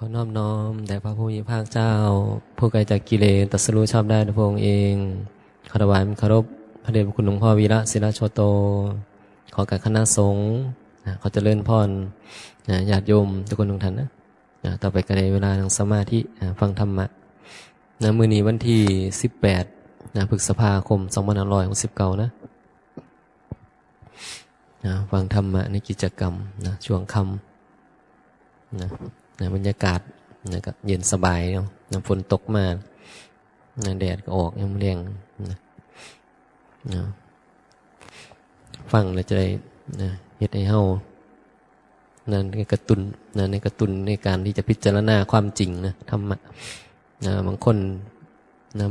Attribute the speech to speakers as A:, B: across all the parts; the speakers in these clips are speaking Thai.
A: ขอน้อมน้อมแด่พระผู้มีพระเจ้าผู้ไกลจากกิเลสตรัสรู้ชอบได้ด้วยพระองค์เองขอถวายเคารพพระเดชพระคุณหลวงพ่อวีระศิลาโชโตขอกับคณะสงฆ์ขอเจริญพรญาติโยมทุกคนทุกท่านนะต่อไปก็ได้เวลาทางสมาธิฟังธรรมะมื้อนี้วันที่18พฤษภาคม2569นะฟังธรรมะในกิจกรรมช่วงค่ำบรรยากาศก็เย็นสบายเนาะฝนตกมาแดดก็ออกยังเรียงฟังแล้วจะได้เฮ็ดให้เฮาในกระตุ้นในกระตุ้นในการที่จะพิจารณาความจริงนะธรรมะบางคน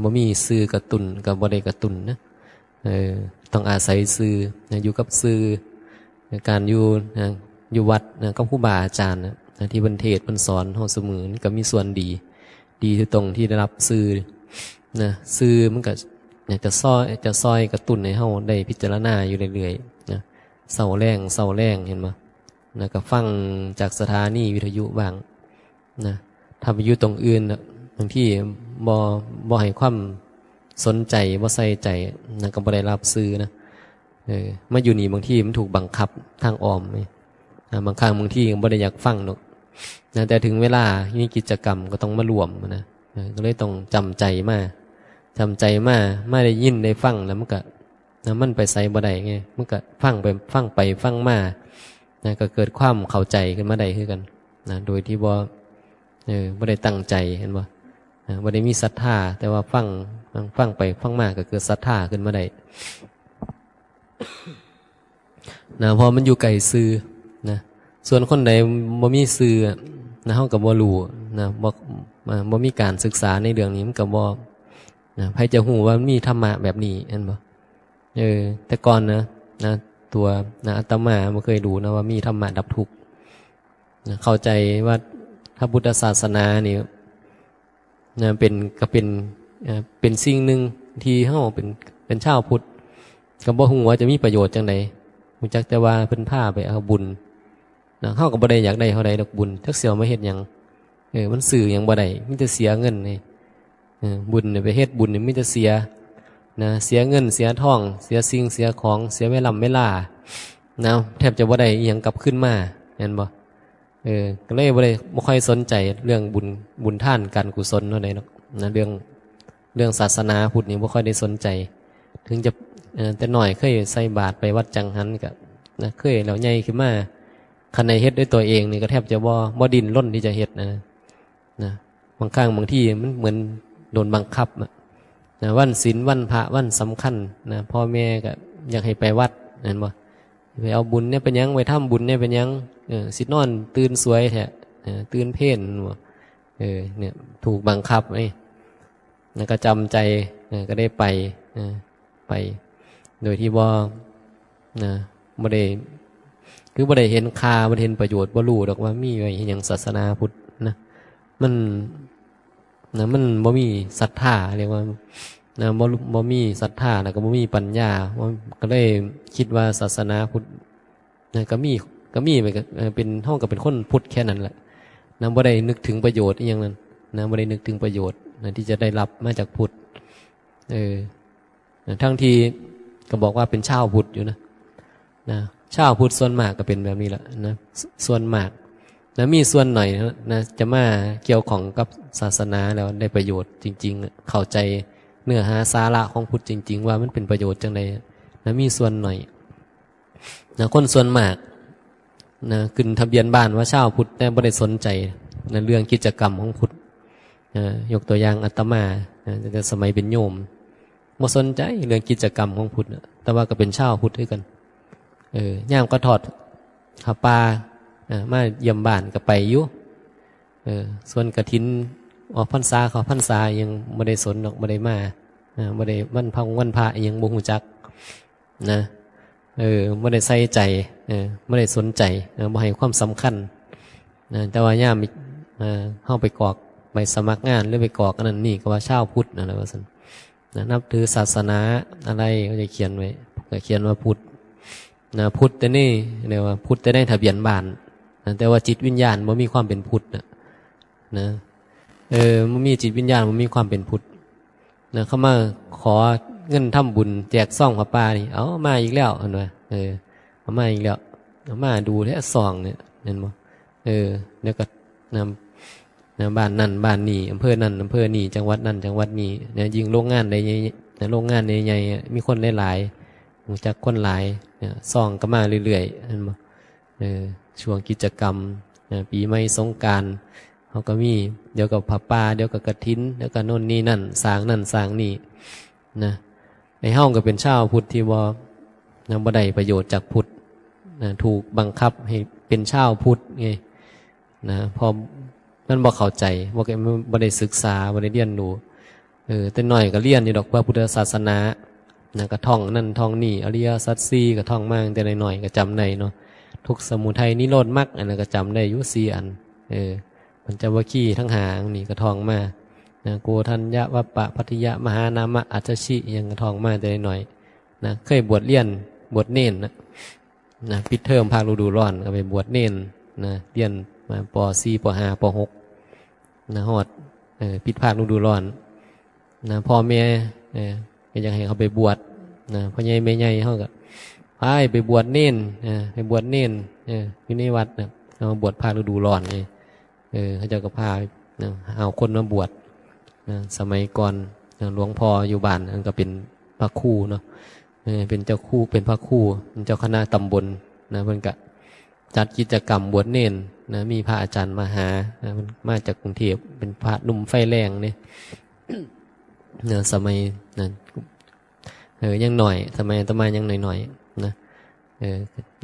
A: บ่มีสื่อกระตุ้นก็บ่ได้กระตุ้นนะต้องอาศัยสื่ออยู่กับสื่อในการอยู่วัดกับครูบาอาจารย์ที่เพิ่นเทศน์เพิ่นสอนเฮาเสมอก็มีส่วนดีที่ตรงที่ได้รับสื่อสื่อมันก็จะซอยกระตุ้นให้เฮาได้พิจารณาอยู่เรื่อยๆเศร้าแรงเห็นบ่ก็ฟังจากสถานีวิทยุบ้างถ้าไปอยู่ตรงอื่นบางทีบ่ให้ความสนใจบ่ใส่ใจก็บ่ได้รับสื่อนะมาอยู่นี่บางทีมันถูกบังคับทางอ้อมบางครั้งบางทีก็บ่ได้อยากฟังหรอกแต่ถึงเวลามีกิจกรรมก็ต้องมารวมก็เลยต้องจำใจมาได้ยินได้ฟังแล้วมันก็มันไปใส่บ่ได้ไงมันก็ฟังไปฟังมาก็เกิดความเข้าใจขึ้นมาได้คือกันโดยที่บ่ได้ตั้งใจเห็นบ่บ่ได้มีศรัทธาแต่ว่าฟังไปฟังมาก็เกิดศรัทธาขึ้นมาได้พอมันอยู่ไกลสื่อส่วนคนใดบ่มีสื่อเฮาก็บ่รู้บ่มีการศึกษาในเรื่องนี้มันก็บ่ใครจะฮู้ว่ามีธรรมะแบบนี้เห็นบ่แต่ก่อนตัวอาตมาบ่เคยรู้นะว่ามีธรรมะดับทุกข์เข้าใจว่าพระพุทธศาสนานี่เป็นสิ่งหนึ่งที่เฮาเป็นชาวพุทธก็บ่ฮู้ว่าจะมีประโยชน์จังได๋รู้จักแต่ว่าเพิ่นพาไปเอาบุญเฮาก็บ่ได้อยากได้เท่าใดดอกบุญจักสิเอามาเฮ็ดหยังมันซื้อหยังบ่ได้มีแต่เสียเงินนี่บุญไปเฮ็ดบุญนี่มีแต่เสียเสียเงินเสียทองเสียสิ่งเสียของเสียเวลาแทบจะบ่ได้อีหยังกลับขึ้นมาเห็นบ่ก็เลยบ่ค่อยสนใจเรื่องบุญท่านการกุศลเท่าใดดอกเรื่องศาสนาพุทธนี่บ่ค่อยได้สนใจถึงจะแต่น้อยเคยใส่บาตรไปวัดจังหันก็เคยแล้วใหญ่ขึ้นมาคันในเฮ็ดด้วยตัวเองนี่ก็แทบจะบ่ดิ้นรนที่จะเฮ็ดบางครั้งบางที่มันเหมือนโดนบังคับวันศีลวันพระวันสำคัญพ่อแม่ก็อยากให้ไปวัดเห็นบ่ไปเอาบุญเนี่ยเป็นหยังไปทำบุญเนี่ยเป็นหยังสินอนตื่นสวยแท้ตื่นเพ่นบ่เนี่ยถูกบังคับก็จำใจก็ได้ไปโดยที่บ่ได้คือบ่ได้เห็นค่าบ่ได้เห็นประโยชน์บ่รู้ดอกว่ามีไว้หยังศาสนาพุทธมันบ่มีศรัทธาเรียกว่าบ่มีศรัทธาแล้วก็บ่มีปัญญาก็เลยคิดว่าศาสนาพุทธก็มีไปเป็นเฮาก็เป็นคนพุทธแค่นั้นแหละบ่ได้นึกถึงประโยชน์อีหยังนั้นบ่ได้นึกถึงประโยชน์ที่จะได้รับมาจากพุทธทั้งที่ก็บอกว่าเป็นชาวพุทธอยู่นะชาวพุทธส่วนมากก็เป็นแบบนี้แหละส่วนมากมีส่วนหน่อยจะมาเกี่ยวของกับศาสนาแล้วได้ประโยชน์จริงๆเข้าใจเนื้อหาสาระของพุทธจริงๆว่ามันเป็นประโยชน์จังไดมีส่วนหน่อยคนส่วนมากขึ้นทะเบียนบ้านว่าชาวพุทธแต่บ่ได้สนใจเรื่องกิจกรรมของพุทธยกตัวอย่างอาตมาแต่สมัยเป็นโยมบ่สนใจเรื่องกิจกรรมของพุทธแต่ว่าก็เป็นชาวพุทธด้วยกันย่ามก็ถอดผ้าป่ามาเยี่ยมบ้านก็ไปอยู่ส่วนกฐินออกพรรษาเขาพรรษายังบ่ได้สนดอกบ่ได้มาบ่ได้วันพระยังบ่ฮู้จักบ่ได้ใส่ใจบ่ได้สนใจบ่ให้ความสำคัญแต่ว่าย่ามเฮาไปกรอกใบสมัครงานหรือไปกรอกอันนั้นนี่ก็ว่าชาวพุทธนั่นแหละว่าซั่นนับถือศาสนาอะไรก็จะเขียนไว้ก็เขียนว่าพุทธพุทธแต่นี่เรียกว่าพุทธแต่ได้ทะเบียนบ้านแต่ว่าจิตวิญญาณบ่มีความเป็นพุทธ นะมันมีจิตวิญญาณมันมีความเป็นพุทธนะเข้ามาขอเงินทำบุญแจกซ่องพระป่านี่เอามาอีกแล้วอันว่าเอามาอีกแล้วเอามาดูแท้ซองเนี่ยเห็นบ่เดี๋ยวก็นำบ้านนั่นบ้านนี้อำเภอนั่นอำเภอนี้จังหวัดนั่นจังหวัดนี้เนี่ยยิงโรงงานใดโรงงานใหญ่ๆมีคนหลายๆรู้จักคนหลายเนี่ยซองก็มาเรื่อยๆเห็นบ่ช่วงกิจกรรมปีใหม่สงกรานต์เขาก็มีเดี๋ยวกับผ้าป่าเดี๋ยวกับกฐินเดี๋ยวกับโน่นนี่นั่นสร้างนั่นสร้างนี่นะในห้องก็เป็นชาวพุทธที่บ่ได้ประโยชน์จากพุทธนะถูกบังคับให้เป็นชาวพุทธไงนะพอมันบ่เข้าใจบ่ได้ศึกษาบ่ได้เรียนรู้แต่น้อยก็เรียนอยู่ดอกพระพุทธศาสนานะก็ท่องนั่นท่องนี่อริยสัจสี่ก็ท่องมาแต่น้อยๆก็จำได้เนาะทุกสมุทัยนิโรธมรรคอันนั้นก็จำได้อยู่4อันปัญจวัคคีย์ทั้งหานี่ก็ท่องมานะโกทัญญะวัปปะพัทธิยะมหานามะอัจฉริยังก็ท่องมาแต่น้อยๆนะเคยบวชเรียนบวชเน้นนะปิดเทอมภาคฤดูร้อนก็ไปบวชเน้นนะเรียนมาป .4 ป .5 ป .6 นะฮอดปิดภาคฤดูร้อนนะพ่อแม่ก็ยังให้เขาไปบวชนะพ่อใหญ่แม่ใหญ่เขาก็ไปบวชเน้นไปบวชเน้นอยู่ในวัดนะเขาบวชภาคฤดูร้อนไงเขาเจ้าก็พาเอาคนมาบวชสมัยก่อนหลวงพ่ออยู่บ้านก็เป็นพระครูเนาะเป็นเจ้าครูเป็นพระครูเป็นเจ้าคณะตำบลนะเพิ่นก็จัดกิจกรรมบวชเน้นนะมีพระอาจารย์มาหานะมันมาจากกรุงเทพเป็นพระหนุ่มไฟแรงเนี่ยสมัยนั้นยังหน่อยสมัยอาตมายังหน่อยๆนะ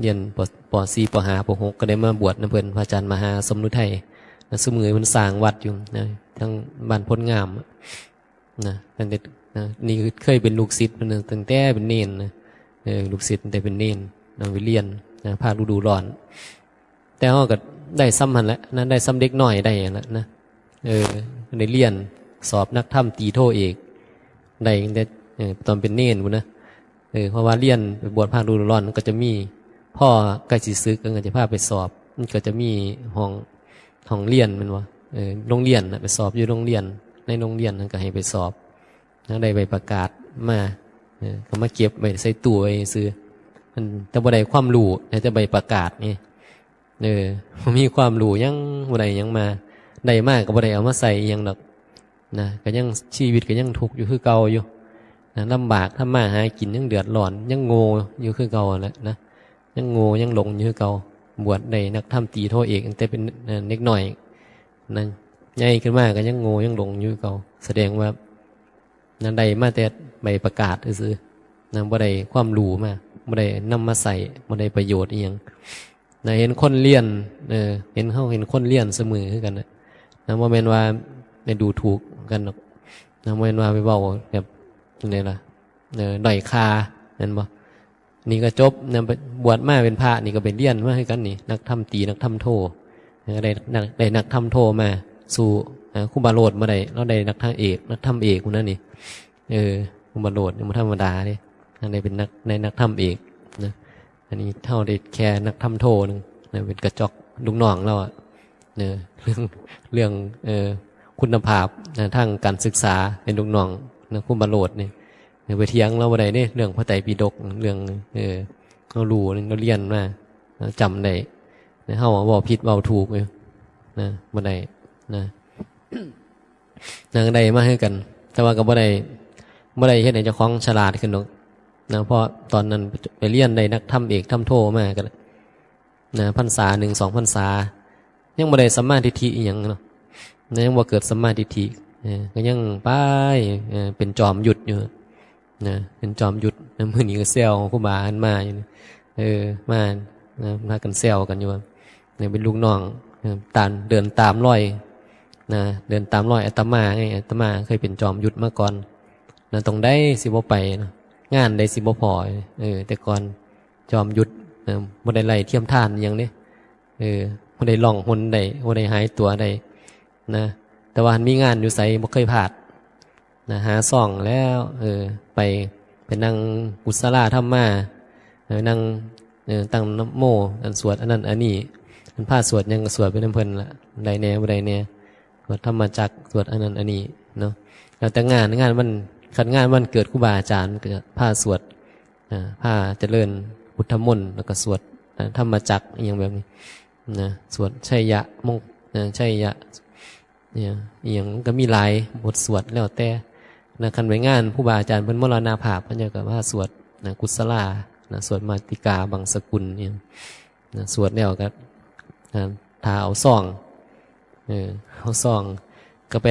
A: เรียนป .4 ป .5 ป .6 ก็ได้มาบวชนะเพิ่นพระอาจารย์มหาสมนุทัยนะสมือมันสร้างวัดอยู่นะทั้งบ้านพ้นงามนะตั้งแต่นี่เคยเป็นลูกศิษย์มันตั้งแต่เป็นเนนนะลูกศิษย์แต่เป็นเนนนะไปเรียนนะภาคฤดูร้อนแต่เขาก็ได้ซ้ำหันแล้วนะได้ซ้ำเด็กหน่อยได้แล้วนะได้เรียนสอบนักธรรมตีโทเอกได้ตั้งแต่ตอนเป็นเนนบุนะเพราะว่าเรียนไปบวชภาคฤดูร้อนก็จะมีพ่อใกล้สิศึกก็จะพาไปสอบมันก็จะมีห้องเรียนมันวะโรงเรียนไปสอบอยู่โรงเรียนในโรงเรียนนั่นก็ให้ไปสอบแล้วได้ใบประกาศมาก็มาเก็บไว้ใส่ตู้ไว้ซื้อมันแต่บ่ได้ความรู้แต่ใบประกาศนี่มีความรู้ยังบ่ได้ยังมาได้มากก็บ่ได้เอามาใส่ยังดอกนะก็ยังชีวิตก็ยังทุกข์อยู่คือเก่าอยู่นะลำบากถ้ามาหากินยังเดือดร้อนยังโง่อยู่คือเก่าแหละนะยังโง่ยังหลงอยู่คือเก่าบวชได้นักธรรมตีโทเอกตั้งแต่เป็นเด็กหน่อยนั่นใหญ่ขึ้นมาก็ยังโง่ยังหลงอยู่คือเก่าแสดงว่านั่นใดมาแต่ใบประกาศซื่อนั่นบ่ได้ความรู้มาบ่ได้นำมาใส่บ่ได้ประโยชน์อีหยังนะเห็นคนเรียนเห็นคนเรียนเสมอคือกันนะบ่แม่นว่าได้ดูถูกกันหรอกนะบ่แม่นว่าไปเว้าแบบนี่ล่ะด้อยค่านั่นบ่นี่ก็จบนะบวชมาเป็นพระนี่ก็ไปเรียนมาคือกันนี่นักธรรมตีนักธรรมโทได้นักธรรมโทมาสู่ครูบาโรดมาได้แล้วได้นักธรรมเอกนักธรรมเอกคนนั้นนี่ครูบาโรดนี่มันธรรมดาเด้ได้เป็นนักธรรมเอกนะอันนี้เท่าได้แค่นักธรรมโทนึงนะเป็นกระจกลูกน้องแล้วเรื่องคุณภาพทางการศึกษาเป็นลูกน้องนะครูบาโรดนี่ไปเถียงเราบ่ได้เนี่ยเรื่องพระไตรปิฎกเรื่องเรารู้เราเรียนมาจำได้เฮาเว้าผิดเว้าถูกอยู่นะบ่ได้นะได้มาให้กันแต่ว่าก็บ่ได้เฮ็ดให้เจ้าของฉลาดขึ้นดอกนะเพราะตอนนั้นไปเรียนได้นักธรรมเอกธรรมโทมาก็นะพรรษา1 2พรรษายังบ่ได้สัมมาทิฏฐิอีหยังเนาะยังบ่เกิดสัมมาทิฏฐิก็ยังไปเป็นจอมยุทธอยู่นะเป็นจอมยุทธมื้อนี้ก็แซวครูบาอันมาอยู่มามากันแซวกันอยู่ว่าเป็นลูกน้องเดินตามรอยนะเดินตามรอยอาตมาไงอาตมาเคยเป็นจอมยุทธมาก่อนนะตรงได้สิบ่ไปนะงานได้สิบ่พอแต่ก่อนจอมยุทธบ่ได้ไล่เทียมทานอย่างนี้บ่ได้ล่องหนได้บ่ได้หายตัวได้นะแต่ว่ามีงานอยู่ไสบ่เคยพลาดนะหาซ่องแล้วไปนั่งกุศลธรรมะนั่งตั้งนะโมอันสวดอันนั้นอันนี้มันพาสวดยังก็สวดไปนำเพิ่นละได้แน่บ่ได้แน่ สวดธรรมจักรสวดอันนั้นอันนี้เนาะแล้วแต่งานมันขัดงานมันเกิดครูบาอาจารย์ก็ผ้าสวดผ้าเจริญพุทธมนต์แล้วก็สวดธรรมจักรอย่างแบบนี้นะสวดชัยยะมงชัยยะเนี่ยอย่างก็มีหลายบทสวดแล้วแต่นะคันไปงานผู้บาอาจารย์เพิ่นมรณภาพเพิ่นก็ว่าสวดนะกุศลานะสวดมาติกาบังสกุลเนี่ยนะสวดแล้วก็ทาเอาซ่องเอาซ่องก็ไป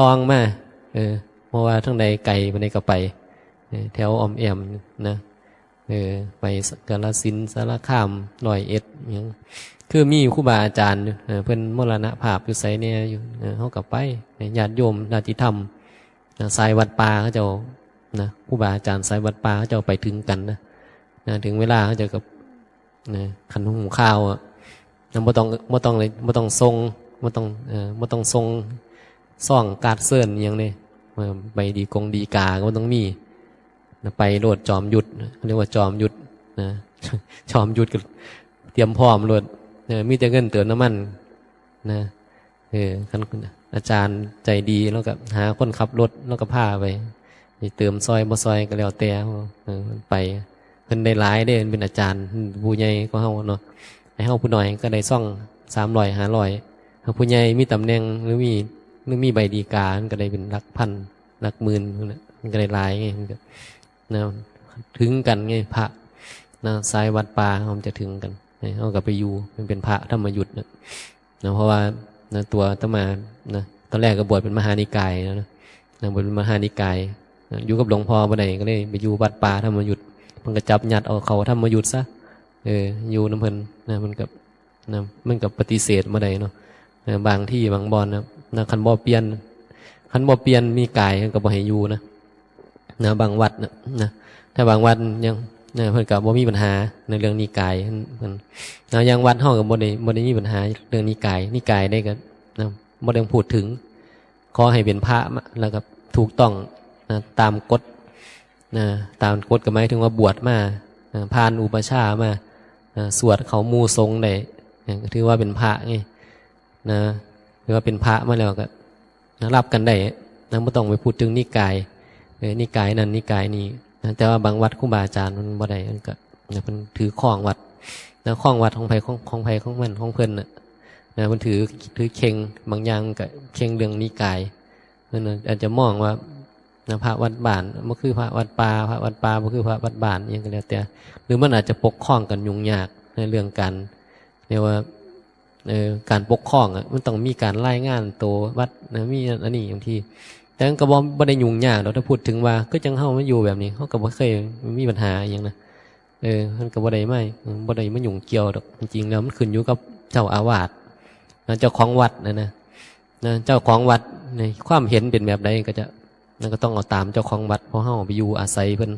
A: ลองมาเพราะว่าทั้งใดไกลไปในก็ไปแถวออมแอมนะไปกาฬสินธุ์สารคาม101อย่างคือมีครูบาอาจารย์เพิ่นมรณภาพอยู่ไสเนี่ยอยู่เฮาก็ไปญาติโยมญาติธรรมสายวัดป่าเขาเจ้านะครูบาอาจารย์สายวัดป่าเขาเจ้าไปถึงกันนะถึงเวลาเขาเจ้ากับขันหุงข้าวอ่ะบ่ต้องเลยบ่ต้องทรงบ่ต้องทรงซ่องการเซิร์นอย่างนี้ใบดีกาก็บ่ต้องมีไปโลดจอมยุทธเรียกว่าจอมยุทธนะจอมยุทธก็เตรียมพร้อมโลดมีแต่เงินเติมน้ำมันนะท่านอาจารย์ใจดีแล้วก็หาคนขับรถแล้วก็พาไปเติมซอยบ่ซอยก็แล้วแต่ไปเพิ่นได้หลายได้เป็นอาจารย์ผู้ใหญ่ก็เฮาเนาะให้เฮาผู้น้อยก็ได้ซ่อง300 500ถ้าผู้ใหญ่มีตำแหน่งหรือมีใบดีกาก็ได้เป็นหลักพันหลักหมื่นมันก็ได้หลายไงมันก็นะถึงกันไงพระนะสายวัดป่ามันจะถึงกันเขาก็ไปอยู่มันเป็นพระธรรมยุทธ์นะเพราะว่านะตัวตมานะตอนแรกก็บวชเป็นมหานิกายนะบวชเป็นมหานิกายอยู่กับหลวงพ่อบ่ได้ก็เลยไปอยู่วัดป่าธรรมยุทธ์มันก็จับยัดเอาเขาธรรมยุทธ์ซะอยู่น้ำเพิ่นนะมันกับปฏิเสธบ่ได้เนาะบางที่บางบ่อนนะคันบ่เปลี่ยนมีกายก็บ่ให้อยู่นะบางวัดนะถ้าบางวัดยังเพิ่นก็บ่มีปัญหาในเรื่องนิกายเพิ่นอย่างวัดเฮาก็บ่ได้มีปัญหาเรื่องนิกายได้ก็บ่ได้พูดถึงขอให้เป็นพระแล้วก็ถูกต้องตามกฎตามกฎก็หมายถึงว่าบวชมาผ่านอุปชฌาย์มาสวดเขาหมู่ทรงได้ก็ถือว่าเป็นพระไงถือว่าเป็นพระมาแล้วก็รับกันได้บ่ต้องไปพูดถึงนิกายนิกายนั้นนิกายนี้แต่ว่าบางวัดครูบาอาจารย์มันบ่ได้มันก็มันถือข้องวัดข้องวัดของไผของมันของเพิ่นมันถือเข่งบางอย่างก็เข่งเรื่องนิกายมันอาจจะมองว่าพระวัดบ้านบ่คือพระวัดป่าบ่คือพระวัดบ้านอย่างก็แล้วแต่หรือมันอาจจะปกครองกันยุ่งยากในเรื่องการเรียกว่าการปกครองมันต้องมีการรายงานตัววัดมีอันนี้อย่างที่แต่ก็บ่ได้ยุ่งยากเราถ้าพูดถึงว่าก็จังเฮามาอยู่แบบนี้เฮาก็บ่เคยมีปัญหาอย่างนะมันก็บ่ได้มายุ่งเกี่ยวดอกจริงๆแล้วมันขึ้นอยู่กับเจ้าอาวาสเจ้าของวัดนะเจ้าของวัดในความเห็นเป็นแบบใดก็จะนั่นก็ต้องเอาตามเจ้าของวัดเพราะเฮาไปอยู่อาศัยเพิ่น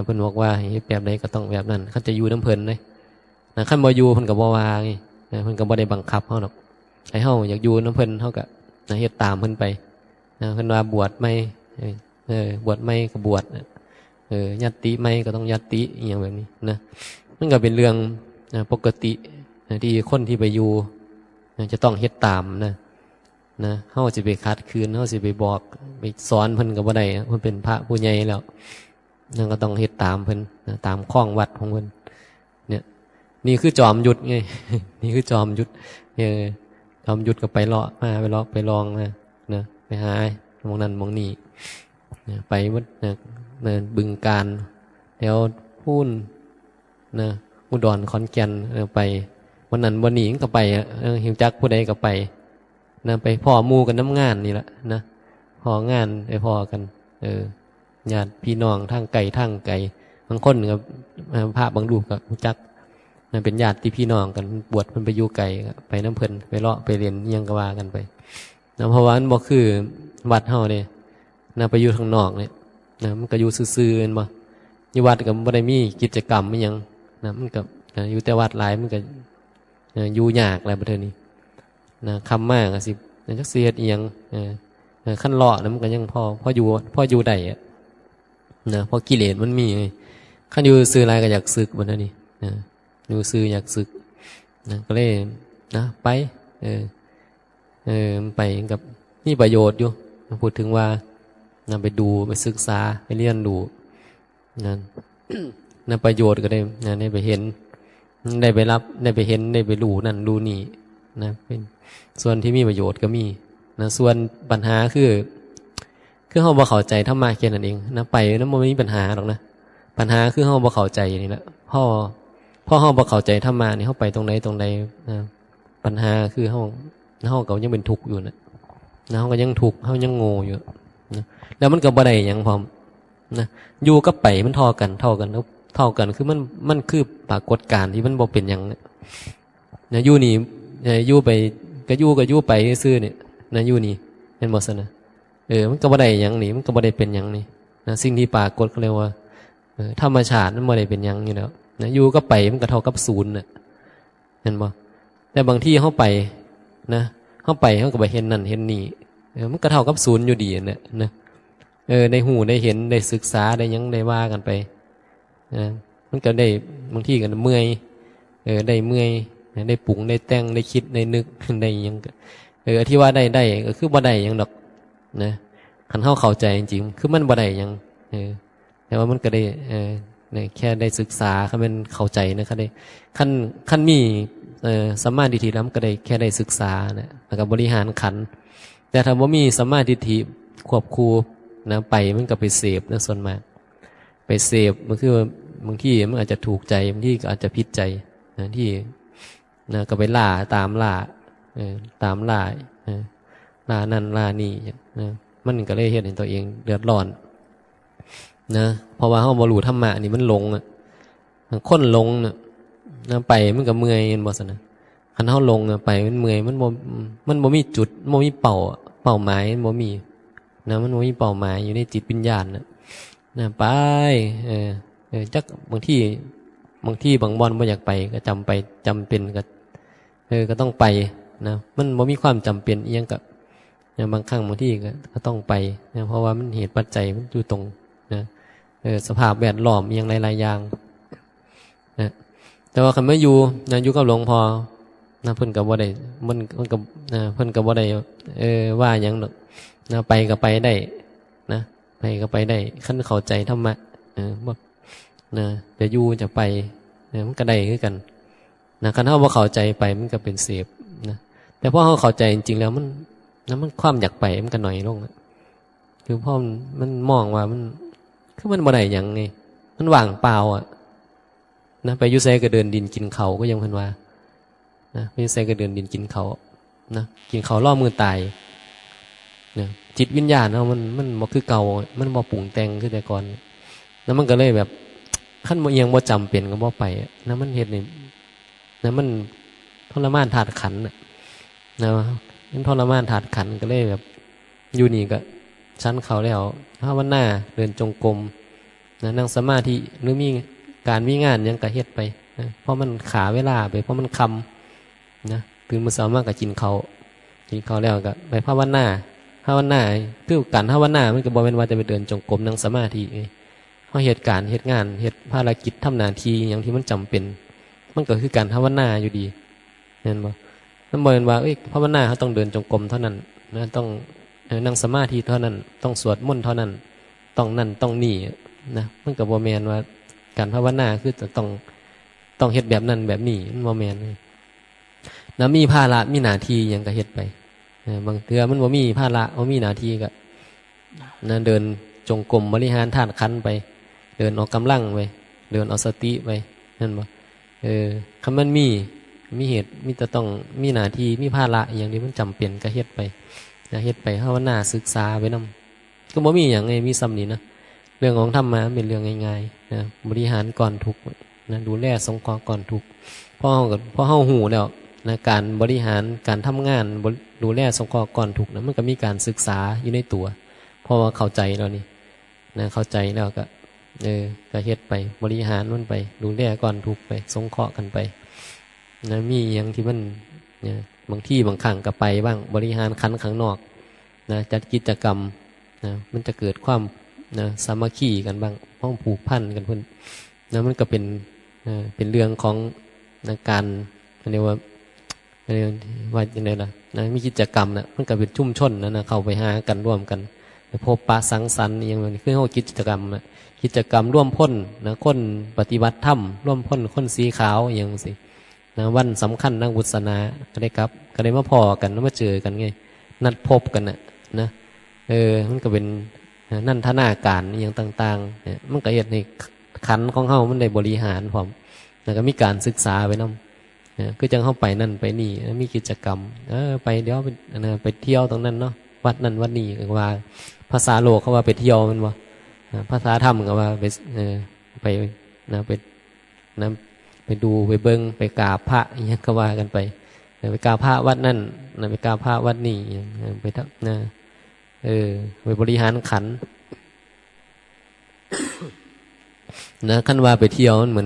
A: เพิ่นบอกว่าแบบใดก็ต้องแบบนั้นเขาจะอยู่นำเพิ่นเลยคันบ่อยู่เพิ่นก็บ่ว่าไงเพิ่นก็บ่ได้บังคับเฮาดอกให้เฮาอยากอยู่นำเพิ่นเฮาก็เฮ็ดตามเพิ่นไปเพิ่นว่าบวชไม่บวชไม่ก็บวชญัตติไม่ก็ต้องญัตติอย่างแบบนี้นะมันก็เป็นเรื่องปกติที่คนที่ไปอยู่จะต้องเฮ็ดตามนะเฮาสิไปคัดคืนเฮาสิไปบอกไปสอนเพิ่นก็บ่ได้เพิ่นเป็นพระผู้ใหญ่แล้วนั่นก็ต้องเฮ็ดตามเพิ่นตามข้องวัดของเพิ่นเนี่ยนี่คือจอมยุทธไง นี่คือจอมยุทธจอมยุทธก็ไปเลาะมาไปเลาะไปลองนะไปหามองนั้นมองนี่ไปวัดบึงการแล้วพูนอุดรขอนแก่นไปวันนั้นวันนี้ก็ไปหิวจักผู้ใดก็ไปไปพ่อหมู่กันน้ำงานนี่แหละนะพ่องานไปพ่อกันญาติพี่น้องทางไกลบางคนกับพระบางรูปกับหูจักเป็นญาติที่พี่น้องกันบวชเพิ่นไปอยู่ไกลไปน้ำเพิ่นไปเลาะไปเรียนยังก็ว่ากันไปเพราะว่ามันบ่คือวัดเฮาเด้ไปอยู่ข้างนอกเนี่ยมันก็อยู่ซื่อๆแม่นบ่อยู่วัดก็บ่ได้มีกิจกรรมอิหยังมันก็อยู่แต่วัดหลายมันก็อยู่ยากหลายประเทศนี้คำมากก็สิจักสิเฮ็ดอิหยังคันเลาะมันก็ยังพออยู่ได้พอกิเลสมันมีคันอยู่ซื่อหลายก็อยากสึกบัดนี้อยู่ซื่ออยากสึกก็เลยไป มันไปกับนี่ประโยชน์อยู่พูดถึงว่านะไปดูไปศึกษาไปเรียนรู้นั่น นะประโยชน์ก็ได้นะได้ไปเห็นได้ไปรับได้ไปเห็นได้ไปรู้นั่นรู้นี่นะเป็นส่วนที่มีประโยชน์ก็มีนะส่วนปัญหาคือเฮาบ่เข้าใจธรรมะแค่นั้นเองนะไปนั้นบ่มีปัญหาหรอกนะปัญหาคือเฮาบ่เข้าใจนี่แหละพอเฮาบ่เข้าใจธรรมะนี่เฮาไปตรงไหนนะปัญหาคือเฮาก็ยังเป็นทุกข์อยู่นะเฮาก็ยังทุกข์เฮายังโง่อยู่นะแล้วมันก็บ่ได้หยังพร้อมนะอยู่กับไปมันเท่ากันคือมันคือปรากฏการณ์ที่มันบ่เป็นหยังนะอยู่นี่อยู่ไปก็อยู่ไปซื่อเนี่ยนะอยู่นี่เห็นบ่ซั่นนะมันก็บ่ได้หยังนี่มันก็บ่ได้เป็นหยังนี่นะสิ่งที่ปรากฏก็เรียกว่าธรรมชาติมันบ่ได้เป็นหยังอยู่แล้วนะอยู่ก็ไปมันก็เท่ากับศูนย์น่ะเห็นบ่แต่บางที่เฮาไปนะเฮาก็ไปเห็นนั่นเห็นนี่มันก็เท่ากับศูนย์อยู่ดีน่ะนะได้หูได้เห็นได้ศึกษาได้ยังได้ว่ากันไปมันก็ได้บางทีก็เมื่อยได้เมื่อยได้ปรุงได้แต่งได้คิดได้นึกได้ยังที่ว่าได้ก็คือบ่ได้ยังดอกนะคันเฮาเข้าใจจริงๆคือมันบ่ได้ยังแต่ว่ามันก็ได้แค่ได้ศึกษาคันเป็นเข้าใจนะครับได้คันมีสัมมาทิฏฐิแล้วมันก็ได้แค่ได้ศึกษานะแล้วก็บริหารขันธ์แต่ถ้าบ่มีสัมมาทิฏฐิควบคู่นะไปมันก็ไปเสพนะส่วนมากไปเสพมันคือบางที่มันอาจจะถูกใจบางที่ก็อาจจะผิดใจนะที่นะก็ไปล่าตามล่าตามล่าล่านั่นล่านี่นะมันก็เลยเฮ็ดให้ตัวเองเดือดร้อนนะเพราะว่าเฮาบ่รู้ธรรมะนี่มันหลงคนหลงนะไปมันก็เมื่อยบ่ซั่นน่ะคันเฮาหลงไปมันเมื่อยมันบ่มีจุดบ่มีเป้าหมายมันบ่มีนะมันบ่มีเป้าหมายอยู่ในจิตวิญญาณนะไปจักบางที่บางบ่อนบ่อยากไปก็จำเป็นก็ต้องไปนะมันบ่มีความจำเป็นอีหยังก็บางครั้งบางที่ก็ต้องไปนะเพราะว่ามันเหตุปัจจัยมันอยู่ตรงนะสภาพแวดล้อมอีหยังหลายๆอย่างนะแต่ว่าคันมาอยู่กับหลวงพ่อนะเพิ่นก็บ่ได้มันก็เพิ่นก็บ่ได้ว่าหยังดอกนะไปก็ไปได้นะไปก็ไปได้คันเข้าใจธรรมะบ่นะจะอยู่จะไปมันก็ได้คือกันนะคันเฮาบ่เข้าใจไปมันก็เป็นเสพนะแต่พอเฮาเข้าใจจริงๆแล้วมันความอยากไปมันก็น้อยลงนะคือพอมันมองว่ามันคือมันบ่ได้หยังไงมันว่างเปล่าอ่ะนะไปอยู่ไสก็เดินดินกินเขาก็ยังเพิ่นว่านะไปอยู่ไสก็เดินดินกินเขานะกินเขาล่อมือตายนะจิตวิญญาณเฮามันบ่คือเก่ามันบ่ปรุงแต่งคือแต่ก่อนแล้วมันก็เลยแบบขั้นบ่เอียงบ่จำเป็นก็บ่ไปนะมันเฮ็ดนี่นะมันทรมานธาตุขันธ์นะมันทรมานธาตุขันธ์ก็เลยแบบอยู่นี่ก็ชั้นเขาแล้วภาวนาเดินจงกรมนะนั่งสมาธิหรือมีการมีงานยังก็เฮ็ดไปนะเพราะมันขาเวลาไปเพราะมันคำนะตื่นมื้อเช้ามาก็กินข้าวแล้วก็ไปภาวนาคือการภาวนามันก็บ่แม่นว่าจะไปเดินจงกรมนั่งสมาธิเพราะเหตุการณ์เหตุงานเหตุภารกิจทำหน้าที่อย่างที่มันจำเป็นมันก็คือการภาวนาอยู่ดีเห็นบ่มันบ่แม่นว่าภาวนาเขาต้องเดินจงกรมเท่านั้นนะต้องนั่งสมาธิเท่านั้นต้องสวดมนต์เท่านั้นต้องนั่นต้องนี่นะมันก็บ่แม่นว่าการภาวนาคือจะต้องเฮ็ดแบบนั้นแบบนี้มันบ่แม่นนะมีภาระมีหน้าที่หยังก็เฮ็ดไปบางเทื่อมันบ่มีภาระบ่มีหน้าที่ก็นะเดินจงกรมบริหารธาตุขันธ์ไปเดินออกกำลังไปเดินเอาสติไปนั่นบ่คันมันมีเหตุมีแต่ต้องมีหน้าที่มีภาระอย่างนี้มันจำเป็นก็เฮ็ดไปนะเฮ็ดไปภาวนาศึกษาไปนำก็บ่มีหยังไงมีซ้ำนี้นะเรื่องของธรรมะเป็นเรื่องง่ายๆนะบริหารก่อนทุกข์นะดูแลสงเคราะห์ก่อนทุกข์พอเฮาฮู้แล้วนะการบริหารการทำงานดูแลสงเคราะห์ก่อนทุกข์นะมันก็มีการศึกษาอยู่ในตัวเพราะว่าเข้าใจแล้วนี่นะเข้าใจแล้วก็ก็เฮ็ดไปบริหารมันไปดูแลก่อนทุกข์ไปสงเคราะห์กันไปนะมีอย่างที่มันนะบางที่บางครั้งก็ไปบ้างบริหารขันธ์ข้างนอกนะจัดกิจกรรมนะมันจะเกิดความนะสามัคคีกันบ้างห้องผูกพันกันเพิ่นนะมันก็เป็นเรื่องของนะการเรียกว่า เออว่าอย่างไรล่ะนะมีกิจกรรมนะมันก็เป็นชุมชนนะเข้าไปหากันร่วมกันไปพบปะสังสรรค์อย่างนี้คือเขากิจกรรมนะกิจกรรมร่วมพ้นนะคนปฏิบัติธรรมร่วมพ้นคนสีขาวอย่างสินะวันสำคัญนักบุษนาก็ได้ครับก็ได้มาพอกันแล้วมาเจอกันไงนัดพบกันนะมันก็เป็นนั่นทนาการอย่างต่างๆเนี่ยมันก็เห็นในขันของเขามันได้บริหารพร้อมแล้วก็มีการศึกษาไปนำก็จังเข้าไปนั่นไปนี่มีกิจกรรมไปเดี๋ยวไปเที่ยวตรงนั้นเนาะวัดนั่นวัดนี่ก็ว่าภาษาโลกเขาว่าไปเที่ยวมันว่าภาษาธรรมก็ว่าไปนะไปดูไปเบิ้งไปกราบพระอย่างนี้ก็ว่ากันไปกราบพระวัดนั่นไปกราบพระวัดนี่ไปทักไปบริหารขันนะขั้นว่าไปเที่ยวมันเห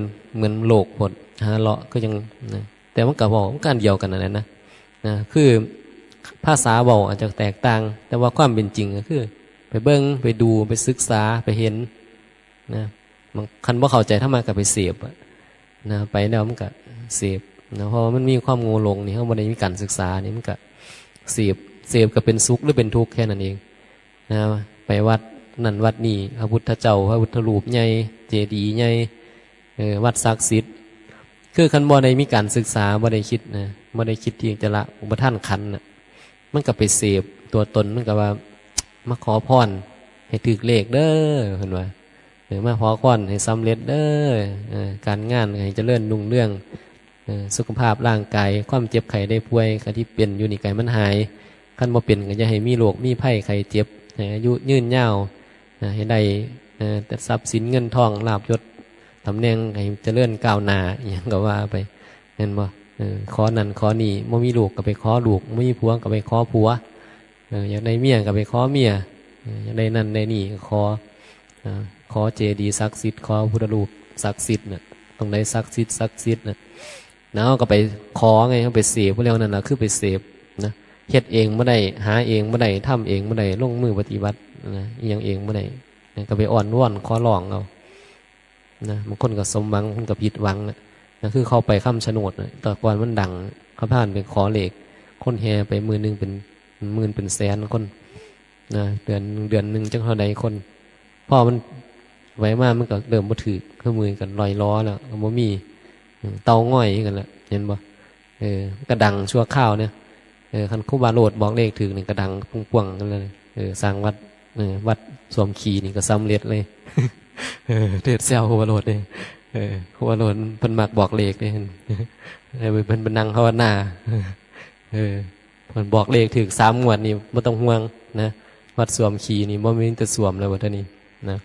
A: มือนโลกหมดหาเลาะก็ยังนะแต่มันก็บอกมันการเดียวกันนะคือภาษาบอกอาจจะแตกต่างแต่ว่าความเป็นจริงก็คือไปเบิ้งไปดูไปศึกษาไปเห็นนะมันคันว่าเข้าใจถ้ามากับไปเสพนะไปแล้วมันก็เสพนะเพราะมันมีความโง่หลงนี่เขาไม่ได้มีการศึกษานี่มันก็เสพก็เป็นสุขหรือเป็นทุกข์แค่นั้นเองนะไปวัดนั่นวัดนี่พระพุทธเจ้าพระพุทธรูปใหญ่เจดีย์ใหญ่วัดศักดิ์สิทธิ์คือคันบ่ได้มีการศึกษาบ่ได้คิดนะบ่ได้คิดที่จะละอุปทานขันนะมันก็ไปเสพตัวตนมันก็ว่ามาขอพรให้ถึกเลขเด้อเห็นว่ามาขอพรให้สำเร็จเด้อการงานให้เจริญรุ่งเรืองสุขภาพร่างกายความเจ็บไข้ได้ป่วยที่เป็นอยู่นี่ไกมันหายคันบ่เป็นก็จะให้มีโรคมีภัยไข้เจ็บอายุยืนยาวให้ได้แต่ทรัพย์สินเงินทองลาภยศตำแหน่งให้เจริญก้าวหน้าอย่างก็ว่าไปเห็นบ่ขอนั่นขอนี่บ่มีลูกก็ไปขอลูกบ่มีผัวก็ไปขอผัวอยากได้เมียก็ไปขอเมียอยากได้นั่นได้นี่ขอเจดีย์ศักดิ์สิทธิ์ขอพุทธรูปศักดิ์สิทธิ์น่ะตรงไหนศักดิ์สิทธิ์น่ะแล้วก็ไปขอไงเขาไปเสพพวกเรานั่นน่ะคือไปเสพนะเฮ็ดเองบ่ได้หาเองบ่ได้ทำเองบ่ได้ลงมือปฏิบัตินะอีหยังเองบ่ได้ก็ไปอ่อนวอนขอร้องเอานะบางคนก็สมหวังบางคนก็ผิดหวังนะคือเข้าไปค้ำชะโนดนะแต่ก่อนมันดังเขาผ่านไปขอเลขคนแห่ไปมือนึงเป็นหมื่นเป็นแสนคนนะเดือนนึงจังเท่าใดคนพ่อมันไว้มามันก็เริ่มบ่ถือเครื่องมือกันลอยล้อแล้วก็บ่มีเตาง่อยกันละเห็นบ่ก็ดังชั่วข้าวเนี่ยคันครูบาโรดบอกเลขถึงนี่ก็ดังปุ้งๆกันเลยสร้างวัดสวมขีนี่ก็สำเร็จเลยเทศเซลครูบาโรดเนี่ยครูบาโรดเพิ่นมักบอกเลขเนี่ยเพิ่นนั่งภาวนาเพิ่นบอกเลขถึง3 งวดนี่บ่ต้องห่วงนะวัดสวมขีนี่บ่มีแต่สวมแล้วว่าเท่านี้นะ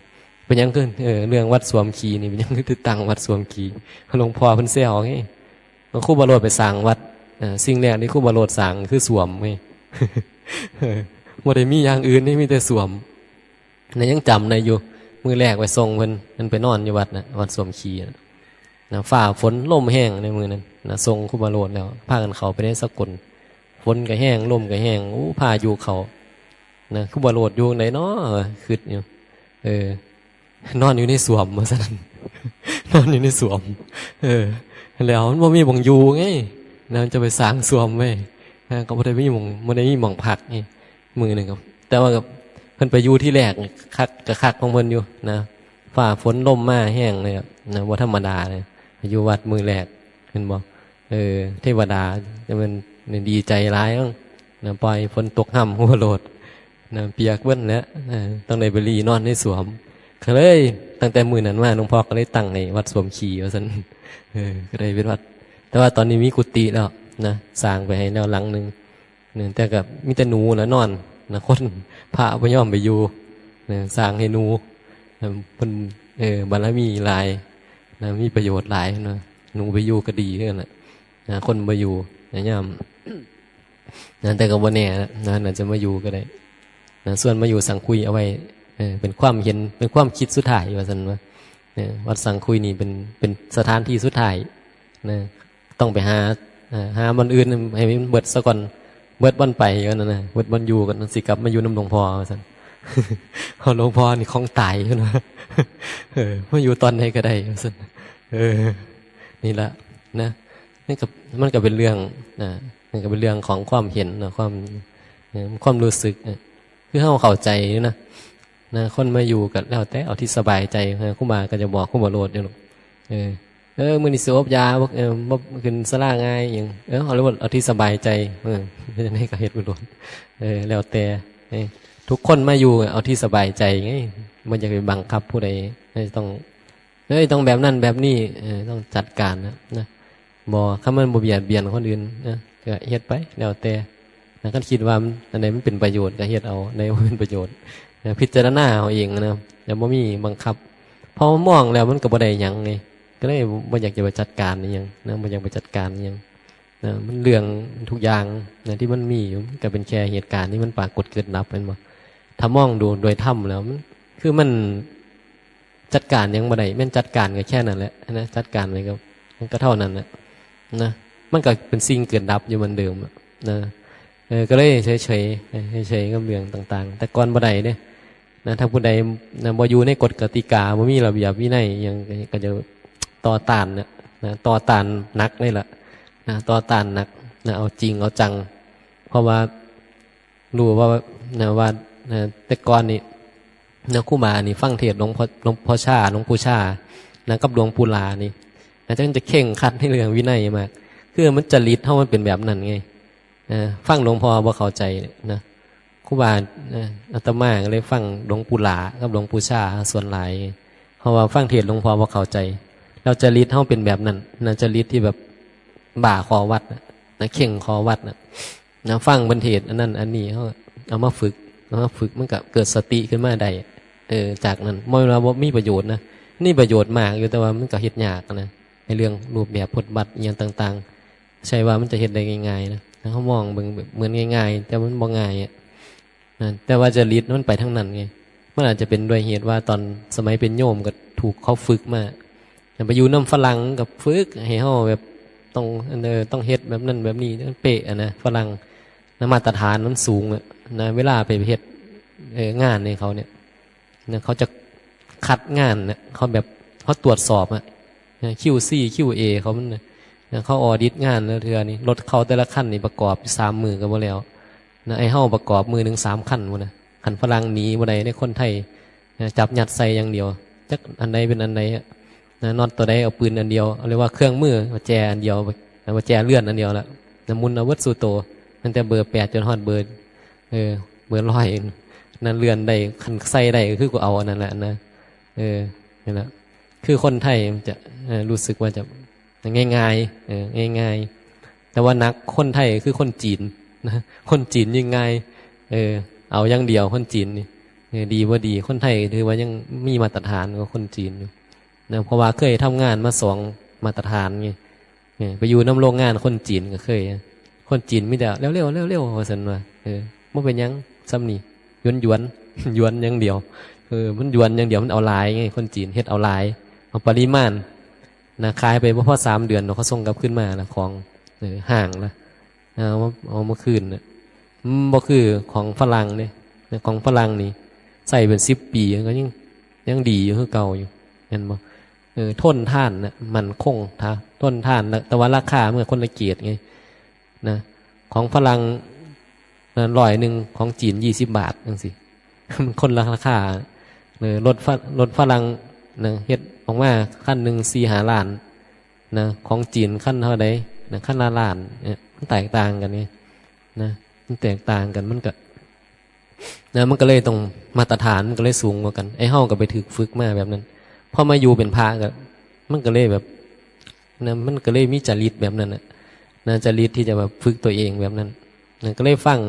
A: เป็นยังขึ้นเรื่องวัดสวมขีนี่เป็นยังคือตั้งวัดสวมขีหลวงพ่อเพิ่นเซลไงครูบาโรดไปสร้างวัดสิ่งแรกที่ครูบาโรดสั่งคือสวมไงบ่ได้มีอย่างอื่นนี่มีแต่สวมนี่ยังจำในอยู่มือแรกไปส่งเพิ่นไปนอนอยู่วัดนะวัดสวมขีนะฝ่าฝนลมแห้งในมือนั้นนะส่งครูบาโรดแล้วพากันเขาไปได้สกลฝนก็แห้งลมก็แห้งพาอยู่เขานะครูบาโรดอยู่ไหนเนาะคิดอยู่นอนอยู่ในสวมว่าซั่นนอนอยู่ในสวมแล้วมันบ่มีบ่งอยู่ไงนะจะไปสร้างสวมไว้ก็บ่ได้มีหม่องพักนี่มือนึงครับแต่ว่ากับเพิ่นไปอยู่ที่แรกคักของเพิ่นอยู่นะฝ่าฝนลมมาแห้งเลยครับนะบ่ธรรมดาเลยอยู่วัดมือแรกเพิ่นบ่เทวดาจะมันดีใจหลายนะปล่อยฝนตกห่ำหัวโลดนะเปียกเบิ้นแล้วต้องได้ไปรีนอนในสวมก็เลยตั้งแต่มื้อนั้นมาหลวงพ่อก็เลยตั้งให้วัดสวมขีว่าซั่นก็ได้เป็นวัดแต่ว่าตอนนี้มีกุฏิแล้วนะสร้างไปให้แนวหลังนึงแต่กับมีแต่หนูนะนอนนะคนพระบ่ยอมไปอยู่สร้างให้หนูเพิ่นบารมีหลายนะมีประโยชน์หลายนะหนูไปอยู่ก็ดีนั่นแหละนะคนไปอยู่นะย่ำนะแต่ก็บ่แน่นะน่าจะมาอยู่ก็ได้นะส่วนมาอยู่สังคุยเอาไว้เป็นความเห็นเป็นความคิดสุดท้ายว่าซั่นว่าวัดสังคุยนี่เป็นสถานที่สุดท้ายนะต้องไปหาวันอื่นให้มันเบิดซะก่อนเบิดวันไปกันนะเบิดวันอยู่กันสิกลับมาอยู่น้ำหลวงพ่อว่าซั่นหลวงพ่อนี่ของตายขึ้นมามาอยู่ตอนไหนก็ได้ว่าซั่นนี่ละนะนี่กับมันก็เป็นเรื่อง มันก็เป็นเรื่องของความเห็นนะความรู้สึกคือเฮาเข้าใจนะคนมาอยู่กันแล้วแต่เอาที่สบายใจครูบาก็จะบอกครูบาโลดอยู่หรอกมื้อนี้สิอบยาบ่ขึ้นศาลาง่ายหยังเอาเลยว่าเอาที่สบายใจให้ก็เฮ็ดบ่โลดแล้วแต่ทุกคนมาอยู่เอาที่สบายใจไงมันจะไปบังคับผู้ใดต้องแบบนั้นแบบนี้ต้องจัดการนะบ่ถ้ามันบ่เบียดเบียนคนอื่นนะก็เฮ็ดไปแล้วแต่ก็คิดว่าอันไหนมันเป็นประโยชน์ก็เฮ็ดเอาในบ่เป็นประโยชน์พิจารณาเอาเองนะอย่าบ่มีบังคับพอมองแล้วมันก็บ่ได้หยังไงก็เลยบ่อยากจะไปจัดการอีหยังนะบ่อยากไปจัดการอีหยังนะมันเรื่องทุกอย่างนะที่มันมีอยู่ก็เป็นแค่เหตุการณ์ที่มันปรากฏเกิดดับเป็นบ่ถ้ามองดูโดยธรรมแล้วคือมันจัดการยังบ่ได้แม่นจัดการก็แค่นั้นแหละนะจัดการไว้ก็มันก็เท่านั้นแหละนะมันก็เป็นสิ่งเกิดดับอยู่เหมือนเดิมนะก็เลยเฉยๆกับเรื่องต่างๆแต่ก่อนบ่ได้เด้นะถ้าผู้ใดนะบ่อยู่ในกฎกติกาบ่มีระเบียบวินัยยังก็จะต่อต้านนะต่อต้านหนักเลยล่ะนะต่อต้านหนักนะเอาจริงเอาจังเพราะว่ารู้ว่าแต่ก่อนนี่นะครูบานี่ฟังเทศน์หลวงพ่อชาหลวงปู่ชานะกับหลวงปู่ลานี่นะจะเข่งขัดในเรื่องวินัยมากคือมันจริตเท่ามันเป็นแบบนั้นไงฟังหลวงพ่อบ่เข้าใจนะครูบาอาตมาก็เลยฟังหลวงปู่ลากับหลวงปู่ชาส่วนหลายเพราะว่าฟังเทศน์หลวงพ่อบ่เข้าใจเราจริตเท่าเป็นแบบนั้นนะจริตที่แบบบ่าคอวัดนะเข่งคอวัดนะฟังบรรเทศอันนั้นอันนี้เขาเอามาฝึกมันก็เกิดสติขึ้นมาได้จากนั้นมองว่ามีประโยชน์นะนี่ประโยชน์มากอยู่แต่ว่ามันก็เฮ็ดยากนะในเรื่องรูปแบบพจน์บัตรอย่างต่างๆใช่ว่ามันจะเฮ็ดได้ง่ายๆนะเขามองเหมือนง่ายๆแต่มันบ่ง่ายแต่ว่าจริตมันไปทั้งนั้นไงมันอาจจะเป็นด้วยเหตุว่าตอนสมัยเป็นโยมก็ถูกเขาฝึกมาไปอยู่น้ำฝรั่งกับฝึกให้เขาแบบต้องเฮ็ดแบบนั้นแบบนี้เป๊ะนะฝรั่งมาตรฐานมันสูงนะเวลาไปเฮ็ดงานในเขาเนี่ยนะเขาจะคัดงานนะเขาแบบเขาตรวจสอบQC QA เขามันนะเขาออดิตงานแล้วเทื่อนี่รถเขาแต่ละคันนี่ประกอบ3 มือก็บ่แล้วนะไอ้เฮาประกอบมือหนึ่ง3 คันพุ่นนะคันฝรั่งหนีบ่ได้ในคนไทยจับยัดใส่อย่างเดียวจักอันใดเป็นอันใดน็อตตัวใดเอาปืนอันเดียวเรียกว่าเครื่องมือแจอันเดียวแจเลื่อนอันเดียวละมุนอาวุธสู่โตตั้งแต่เบอร์8จนฮอดเบอร์100นั่นเลื่อนได้คันใส่ได้คือกูเอาอันนั้นแหละนะนี่แหละคือคนไทยมันจะรู้สึกว่าจะง่ายๆง่ายๆแต่ว่านักคนไทยคือคนจีนนะคนจีนยังไงเอาอย่างเดียวคนจีนนี่ดีว่าดีคนไทยถือว่ายังมีมาตรฐานกว่าคนจีนอยู่นะเพราะว่าเคยทำงานมา2 มาตรฐานไงไปอยู่น้ำโรงงานคนจีนก็เคยคนจีนมีแต่เร็วว่าซั่นว่าบ่เป็นหยังซ้ำนี่หยวนอย่างเดียวมันหยวนอย่างเดียวมันเอาหลายไงคนจีนเฮ็ดเอาหลายเอาปริมาณนะขายไปพอ3 เดือนเขาส่งกลับขึ้นมาละของห่างละเอามาคืนบ่คือของฝรั่งเนี่ยของฝรั่งนี่ใส่เป็น10 ปีก็ยังดีอยู่คือเก่าอยู่เห็นบ่ทนทานนะมันคงทนทานแต่ว่าราคาเมื่อคนละเกียรติไงนะของฝรั่ง100ของจีน20 บาทจังซี่มันคนละราคารถฝรั่งนะเฮ็ดออกมาคันหนึ่ง4-5 ล้านนะของจีนคันเท่าใดนะคันละล้านมันแตกต่างกันไงนะมันแตกต่างกันมันก็เลยต้องมาตรฐานมันก็เลยสูงกว่ากันไอ้เฮาก็ไปถึกฝึกมาแบบนั้นพอมาอยู่เป็นพระก็มันก็เลยแบบนะมันก็เลยมีจริตแบบนั้นนะจริตที่จะแบบฝึกตัวเองแบบนั้นนะก็เลยฟัง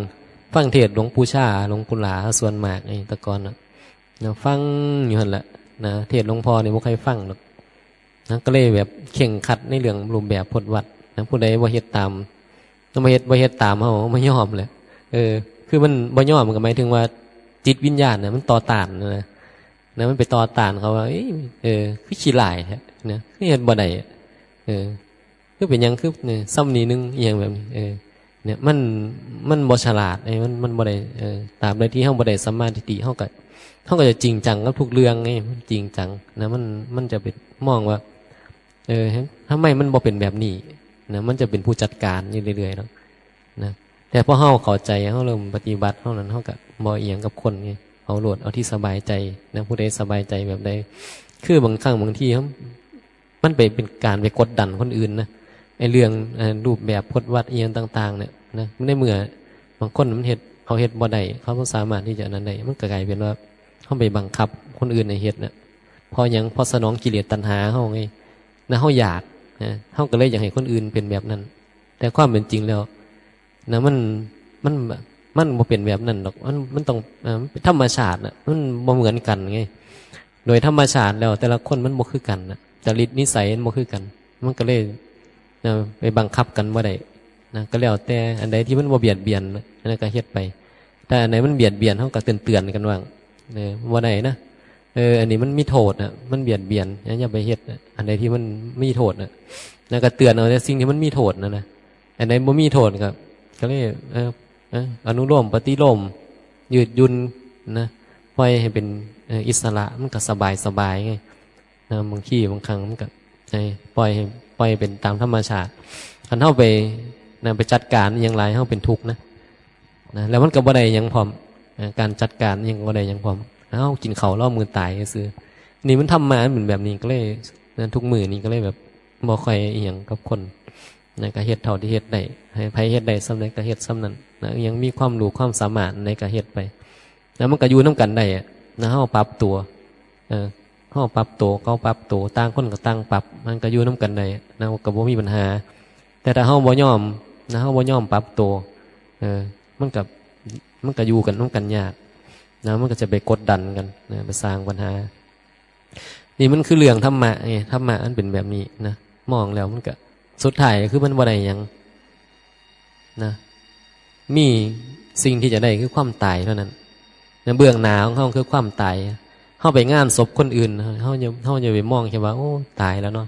A: เทศน์หลวงปู่ชาหลวงปู่หลาส่วนมากไอ้ตะกอนนะฟังอยู่หั่นแหละนะเทศน์หลวงพ่อนี่บ่ใครฟังหรอกนะก็เลยแบบเข่งขัดในเรื่องรูปแบบพจน์วัดนะผู้ใดบ่เฮ็ดตามบ่เฮ็ดตามเฮาไม่ยอมเลยคือมันบ่ยอมมันก็หมายถึงว่าจิตวิญญาณน่ะมันต่อต้านนะมันไปต่อต้านเขาว่าคือขี้หลายแท้นะคือเฮ็ดบ่ได้คือเป็นหยังคือซ้ำนี้นึงอีหยังแบบนี้เนี่ยมันบ่ฉลาดมันบ่ได้ตามใดที่เฮาบ่ได้สัมมาทิฏฐิเฮาก็จะจริงจังกับทุกเรื่องไงจริงจังนะมันจะเป็นมองว่าทำไมมันบ่เป็นแบบนี้นะมันจะเป็นผู้จัดการอยู่เรื่อยๆเนาะ นะแต่พอเฮาเข้าใจเฮาเริ่มปฏิบัติเฮานั้นเฮาก็บ่เอียงกับคนไงเอาโลดเอาที่สบายใจนะผู้ใดสบายใจแบบใดคือบางครั้งบางทีมันเป็นการไปกดดันคนอื่นนะไอ้เรื่องรูปแบบพจน์วัดเอียงต่างๆเนี่ยนะในเมื่อบางคนมันเฮ็ดเขาเฮ็ดบ่ได้เขาบ่สามารถที่จะนั้นได้มันก็กลายเป็นว่าเฮาไปบังคับคนอื่นให้เฮ็ดน่ะพอหยังพอสนองกิเลสตัณหาเฮาไงนะเฮาอยากนะเฮาก็เลยอยากให้คนอื่นเป็นแบบนั้นแต่ความเป็นจริงแล้วนะมันมันบ่เป็นแบบนั้นหรอกมันต้องธรรมชาติน่ะมันบ่เหมือนกันไงโดยธรรมชาติแล้วแต่ละคนมันบ่คือกันน่ะจริตนิสัยมันบ่คือกันมันก็เลยนะไปบังคับกันบ่ได้นะก็แล้วแต่อันใดที่มันบ่เบียดเบียนอันนั้นก็เฮ็ดไปแต่อันไหนมันเบียดเบียนเฮาก็เตือนๆกันว่าบ่ได้นะอันนี้มันมีโทษนะมันเบียดเบียนอย่าไปเฮ็ดอันใดที่มันมีโทษนะแล้วก็เตือนเอาแต่สิ่งที่มันมีโทษนะอันไหนบ่มีโทษก็เลยอนุโลมปฏิโลมยืดหยุ่นนะปล่อยให้เป็นอิสระมันก็สบายไงนะบางทีบางครั้งมันก็ปล่อยเป็นตามธรรมชาติคันเฮาไปจัดการอย่างไรเฮาเป็นทุกข์นะแล้วมันก็บ่ได้หยังพร้อมการจัดการยังบ่ได้หยังพร้อมเฮากินข้าวล่อมือตายซื่อนี่มันทำมาเหมือนแบบนี้ก็เลยทุกมื้อนี้ก็เลยแบบบ่ค่อยอีหยังกับคนนะก็เฮ็ดเท่าที่เฮ็ดได้ให้ไผเฮ็ดได้ส่ำใดก็เฮ็ดส่ำนั้นนะยังมีความรู้ความสามารถในก็เฮ็ดไปแล้วมันก็อยู่นำกันได้นะเฮาปรับตัวเฮาปรับตัวเขาปรับตัวต่างคนก็ต่างปรับมันก็อยู่นำกันได้นะก็บ่มีปัญหาแต่ถ้าเฮาบ่ยอมนะเฮาบ่ยอมปรับตัวมันก็อยู่กันนำกันยากนะมันก็จะไปกดดันกันนะไปสร้างปัญหานี่มันคือเรื่องธรรมะไงธรรมะมันเป็นแบบนี้นะมองแล้วมันก็สุดท้ายคือมันบ่ได้หยังนะมีสิ่งที่จะได้คือความตายเท่านั้นนะเบื้องหน้าของเฮาคือความตายเฮาไปงานศพคนอื่นเฮาอย่าไปมองแค่ว่าโอ้ตายแล้วเนาะ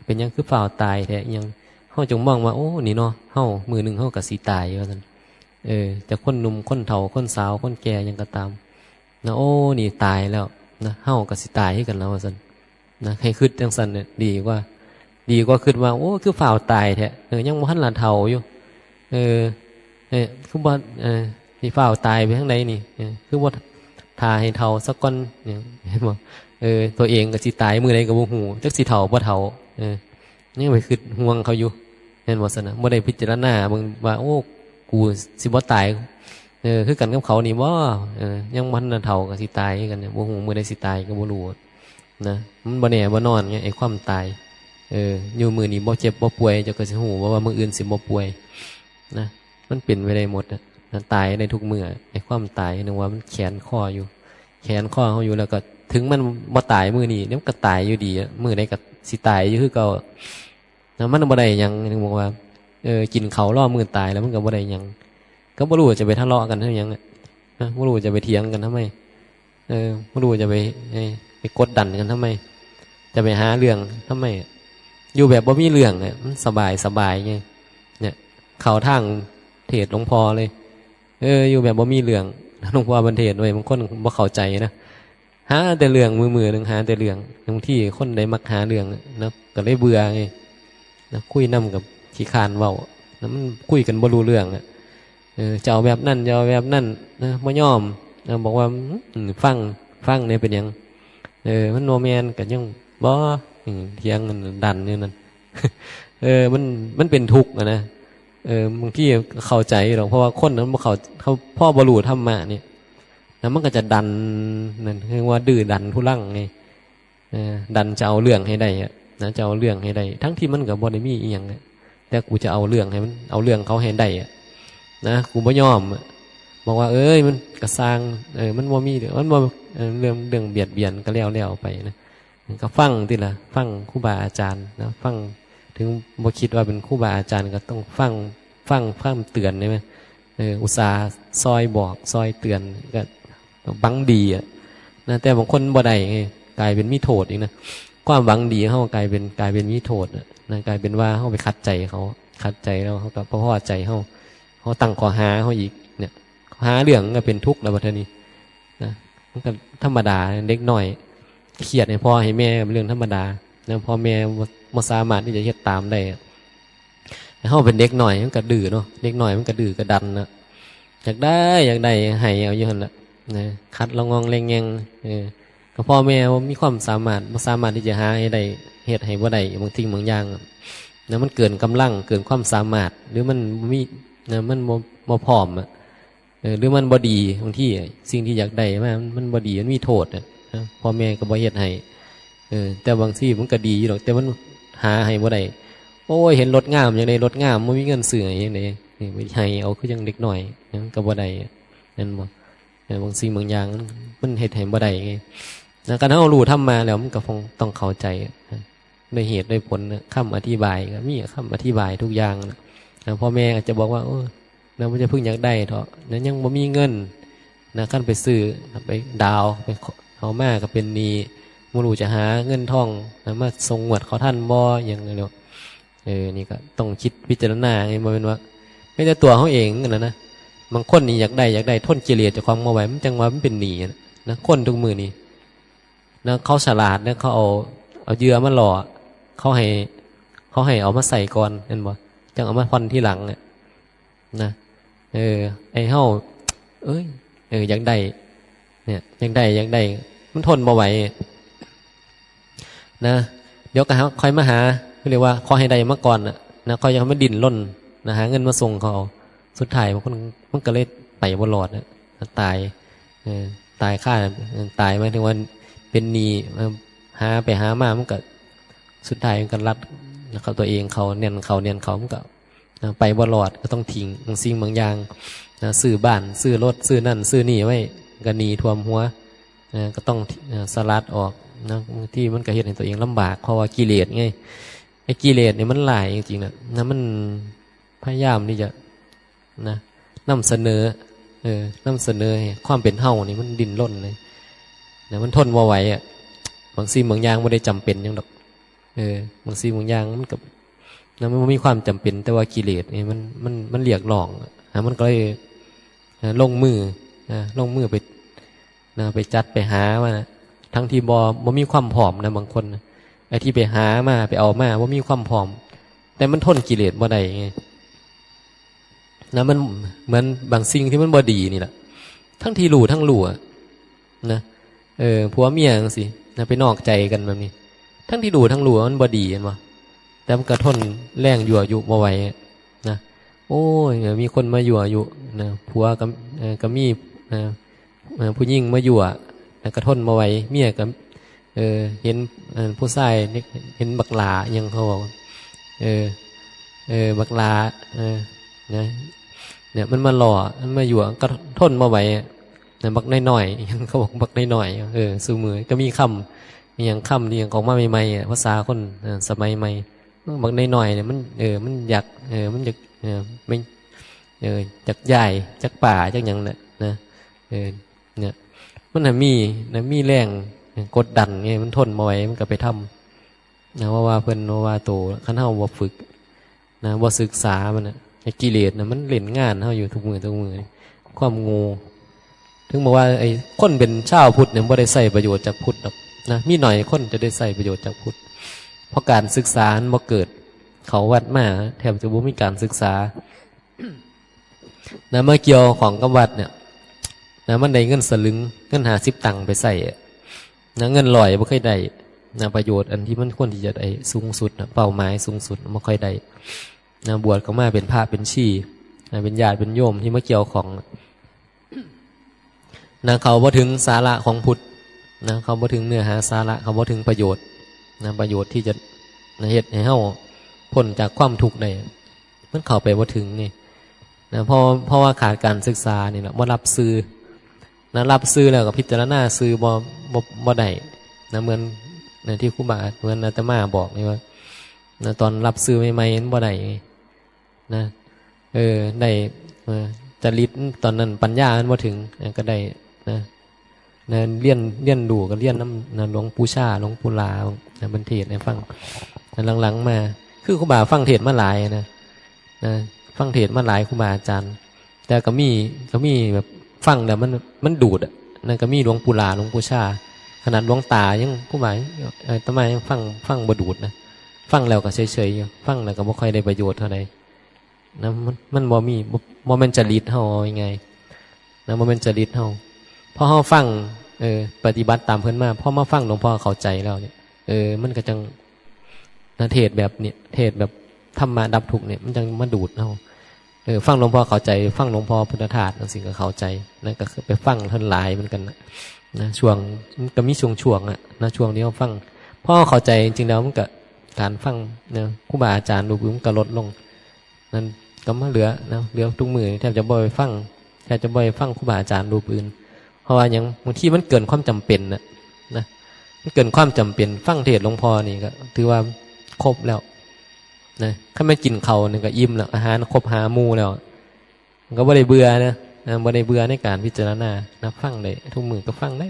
A: เป็นหยังคือฝ่าวตายแท้ยังเฮาจงมองว่าโอ้นี่เนาะเฮามื้อนึงเฮาก็สิตายว่าซั่นแต่คนหนุ่มคนเฒ่าคนสาวคนแก่ยังก็ตามนะโอ้นี่ตายแล้วนะเฮาก็สิตายคือกันแล้วว่าซั่นนะให้คิดจังซั่นเนี่ยดีกว่าคิดว่าโอ้คือฝ่าวตายแท้ยังบ่ทันละเฒ่าอยู่คือบ่สิฝ่าวตายไปทางใดนี่คือบ่ทาให้เฒ่าสักก่อนเนี่ยเห็นบ่ตัวเองก็สิตายมื้อใดก็บ่ฮู้จักสิเฒ่าบ่เฒ่านี่ไปคิดห่วงเขาอยู่เห็นบ่ซั่นน่ะบ่ได้พิจารณาเบิ่งว่าโอ้กูสิบ่ตายคือกันกับเขานี่บ่ยังบ่ทันเฒ่าก็สิตายคือกันเนี่ยบ่ฮู้มื้อใดสิตายก็บ่รู้นะมันบ่แน่บ่นอนไงไอ้ความตายอยู่มื้อนี้บ่เจ็บบ่ป่วยเจ้าก็สิฮู้ว่ามื้ออื่นสิบ่ป่วยนะมันเป็นไปได้หมดนะตายในทุกมื้อไอ้ความตายนึกว่ามันแขนคออยู่แขนคอเฮาอยู่แล้วก็ถึงมันบ่ตายมื้อนี้เดี๋ยวมันก็ตายอยู่ดีมื้อใดก็สิตายอยู่คือเก่านะมันบ่ได้หยังนึกว่ากินข้าวรอมื้อตายแล้วมันก็บ่ได้หยังก็บ่รู้จะไปทะเลาะกันเท่าหยังนะบ่รู้จะไปเถียงกันทำไมบ่รู้จะไปกดดันกันทำไมจะไปหาเรื่องทำไมอยู่แบบบ่มีเรื่องเนี่ยมันสบายไงเนี่ยเข้าทางเทศหลวงพ่อเลยอยู่แบบบ่มีเรื่องหลวงพ่อบันเทศไว้บางคนบ่เข้าใจนะหาแต่เรื่องมือนึงหาแต่เรื่องบางที่คนใดมักหาเรื่องนะก็เลยเบื่อไงนะคุยนำกับขี้คร้านเว้าแล้วมันคุยกันบ่รู้เรื่องจะเอาแบบนั้นจะเอาแบบนั้นนะบ่ยอมบอกว่าฟังเนี่ยเป็นหยังมันโนแมนกันยังบ่เถียงกันดันนี่นั่นมันเป็นทุกข์นะบางทีเข้าใจหรอกเพราะว่าคนนั้นบ่เขาพ่อบรรลุธรรมะเนี่ยแล้วมันก็จะดันนั่นคือว่าดื้อดันทุลังไงดันจะเอาเรื่องให้ได้นะจะเอาเรื่องให้ได้ทั้งที่มันก็บ่ได้มีอีหยังแต่กูจะเอาเรื่องให้มันเอาเรื่องเขาให้ได้นะกูบ่ยอมบอกว่ามันกระสร้างมันบ่มีมันบ่เรื่องเบียดเบียนก็แล้วไปนะก็ฟังติล่ะฟังครูบาอาจารย์นะฟังถึงบ่คิดว่าเป็นครูบาอาจารย์ก็ต้องฟังเตือนได้มั้ยอุตส่าห์ซอยบอกซอยเตือนก็บังดีนะแต่บางคนบ่ได้ไงกลายเป็นมีโทษอีกนะความหวังดีเฮากลายเป็นมีโทษนะกลายเป็นว่าเฮาไปขัดใจเขาขัดใจแล้วเขาก็บ่พอใจเฮาตั้งข้อหาเขาอีกเนี่ยหาเรื่องก็เป็นทุกข์แล้วบัดนี้นะมันก็ธรรมดาเด็กน้อยเครียดให้พ่อให้แม่เป็นเรื่องธรรมดาแล้วพ่อแม่บ่สามารถที่จะเฮ็ดตามได้ เฮาเป็นเด็กหน่อยมันก็ดื้อเนาะเด็กหน่อยมันก็ดื้อกระดันนะอยากได้ให้เอาอยู่หั่นล่ะนะคัดละงองแรงแงงก็พ่อแม่บ่มีความสามารถบ่สามารถที่จะหาให้ได้เฮ็ดให้บ่ได้บางสิ่งบางอย่างนะมันเกินกำลังเกินความสามารถหรือมันบ่มีนะมันบ่พร้อมหรือมันบ่ดีบางทีสิ่งที่อยากได้มามันบ่ดีมันมีโทษนะพ่อแม่ก็บ่เฮ็ดให้แต่บางทีมันก็ดีอยู่หรอกแต่มันหาให้บ่ได้โอ้ยเห็นรถงามอย่างใดรถงามบ่มีเงินซื้อให้อย่างใดนี่บ่ให้เอาคือจังเด็กน้อยมันก็บ่ได้นั่นบ่บางสิ่งบางอย่างมันเฮ็ดให้บ่ได้ไงแล้วการเฮารู้ทำมาแล้วมันก็คงต้องเข้าใจด้วยเหตุด้วยผลคำอธิบายก็มีคำอธิบายทุกอย่างนะพ่อแม่อาจจะบอกว่านะมันจะพึ่งอยากได้เถอะนั้นยังบ่มีเงินนะขั้นไปซื้อไปดาวไปเอามาก็เป็นหนี้บ่รู้จะหาเงินทองนะมาส่งงวดเขาท่านบ่อย่างเนาะนี่ก็ต้องคิดพิจารณาไงบ่เป็นว่าไม่แต่ตัวเขาเองนั่นนะบางคนนี่อยากได้ทนกิเลสจากความมาไหวมันจังว่ามันเป็นหนี้นะคนทุกมือนี่นะเขาฉลาดนะเขาเอาเหยื่อมาหล่อเขาให้เอามาใส่ก่อนเห็นบ่จังเอามาผ่อนที่หลังนะไอ้เฮาอยากได้เนี่ยอยากได้มันทนมาไหวนะเดี๋ยวก็ค่อยมาหาเรียกว่าขอให้ได้มาก่อนนะเขายังไม่ดิ้นร่นนะหาเงินมาส่งเขาสุดท้ายมันก็เลยไปบ่รอดตายตายค่าตายหมายถึงว่าเป็นหนี้หาไปหามามันก็สุดท้ายมันก็รัดนะครับตัวเองเขาเนียนเขามันก็ไปบ่รอดก็ต้องทิ้งบางสิ่งบางอย่างนะซื้อบ้านซื้อรถซื้อนั่นซื้อนี่ไว้ก็หนีท่วมหัวก็ต้องสลัดออกนะที่มันก็เฮ็ดให้ตัวเองลำบากเพราะว่ากิเลสไงไอ้กิเลสเนี่ยมันหลายจริงๆนะมันพยายามที่จะนะนำเสนอความเป็นเฮานี่มันดิ้นรนเลยนะมันทนบ่ไหวบางสิ่งบางอย่างไม่ได้จำเป็นยังดอกบางสิ่งบางอย่างมันกับนะมันมีความจำเป็นแต่ว่ากิเลสนี่มันเรียกร้องมันก็เลยลงมือไปจัดไปหาว่าทั้งที่บ่มีความผอมนะบางคนไอ้ที่ไปหามาไปเอามาบ่มีความผอมแต่มันทนกิเลสบ่ได้ไงนะมันเหมือนบางสิ่งที่มันบ่ดีนี่แหละทั้งที่รู้นะผัวเมียจังซี่นะไปนอกใจกันแบบนี้ทั้งที่รู้มันบ่ดีเห็นบ่แต่มันก็ทนแรงยั่วยุบ่ไหวนะโอ้ยมีคนมายั่วยุนะผัวก็มีผู้หญิงมายั่วแล้วก็ทนบ่ไหวเมียก็เห็นผู้ชายเห็นบักหลายังเขาบอกบักหลานะเนี่ยมันมาหล่อมันมายั่วก็ทนบ่ไหวนะบักน้อยๆยังเขาบอกบักน้อยๆสู้มือก็มีคำอย่างคำที่อย่างของมาใหม่ๆภาษาคนสมัยใหม่บางหน่อยเนี่ยมันอยากมันอยากไม่จากใหญ่จากป่าจากอย่างนั้นนะเนี่ยมันมีแรงกดดันไงมันทนมาไว้มันก็ไปทำนะว่าเพิ่นว่าโตขั้นเฮาบ่ฝึกนะบ่ศึกษามันนะไอ้กิเลสนะมันเล่นงานเฮาอยู่ทุกมือความงูถึงบอกว่าไอ้คนเป็นชาวพุทธเนี่ยบ่ได้ใช้ประโยชน์จากพุทธหรอกนะมีหน่อยคนจะได้ใช้ประโยชน์จากพุทธเพราะการศึกษาบ่เกิดเขาวัดมาแทบจะบ่มีการศึกษานะเมื่อเกี่ยวของกับวัดเนี่ยนะมันได้เงินสลึงเงิน50 ตังค์ไปใส่นะเงิน100บ่เคยได้นะประโยชน์อันที่มันควรที่จะได้สูงสุดนะเป้าหมายสูงสุดบ่ค่อยได้นะบวชก็มาเป็นพระเป็นชีนะเป็นญาติเป็นโยมที่มาเกี่ยวของนะเขาบ่ถึงสาระของพุทธนะเขาบ่ถึงเนื้อหาสาระเขาบ่ถึงประโยชน์นะประโยชน์ที่จะเฮ็ดให้เฮาพ้นจากความทุกข์ได้มันเข้าไปบ่ถึงนี่นะเพราะว่าขาดการศึกษานี่แหละบ่รับซื้อนะรับซื้อแล้วก็พิจารณาซื้อบ่ได้นะเหมือนนะที่ครูบาเหมือนอาตมาบอกนี่ว่านะตอนรับซื้อใหม่ๆมันบ่ได้นะได้จริตตอนนั้นปัญญามันบ่ถึงก็ได้นะเรียนดูก็เรียนน้ำหลวงปู่ชาหลวงปู่ลาบันเทศให้ฟังหลังๆมาคือครูบาฟังเทศมาหลายนะฟังเทศมาหลายครูบาอาจารย์แต่ก็มีแบบฟังแต่มันดูดนั่นก็มีหลวงปู่ลาหลวงปู่ชาขนาดหลวงตายังครูบาทำไมยังฟังบ่ดูดนะฟังแล้วก็เฉยๆฟังแล้วก็บ่ค่อยได้ประโยชน์เท่าใด นะมันบ่มีบ่แม่นจริตเฮาเอายังไงนะบ่แม่นจริตเฮาพอเฮาฟังปฏิบัติตามเพิ่นมาพอมาฟังหลวงพ่อเข้าใจแล้วเนี่ยมันก็จังนะเทศแบบเนี่ยเทศแบบธรรมะดับทุกข์เนี่ยมันจังมาดูดเฮาฟังหลวงพ่อเข้าใจฟังหลวงพ่อพุทธทาสจังซี่ก็เข้าใจนะก็คือไปฟังเพิ่นหลายเหมือนกันนะช่วงมันก็มีช่วงนะช่วงนี้เฮาฟังพอเข้าใจจริงๆแล้วมันก็การฟังนะครูบาอาจารย์รูปอื่นมันก็ลดลงนั่นก็มาเหลือทุกมือแทบจะบ่ไปฟังครูบาอาจารย์รูปอื่นเพราะว่าอย่างบางทีมันเกินความจำเป็นนะมันเกินความจำเป็นฟังเทศน์หลวงพ่อนี่ก็ถือว่าครบแล้วนะถ้าไม่กินเขาเนี่ยก็อิ่มแล้วอาหารครบหาหมู่แล้วมันก็บ่ได้เบื่อนะบ่ได้เบื่อในการพิจารณานะฟังได้ทุกมือก็ฟังได้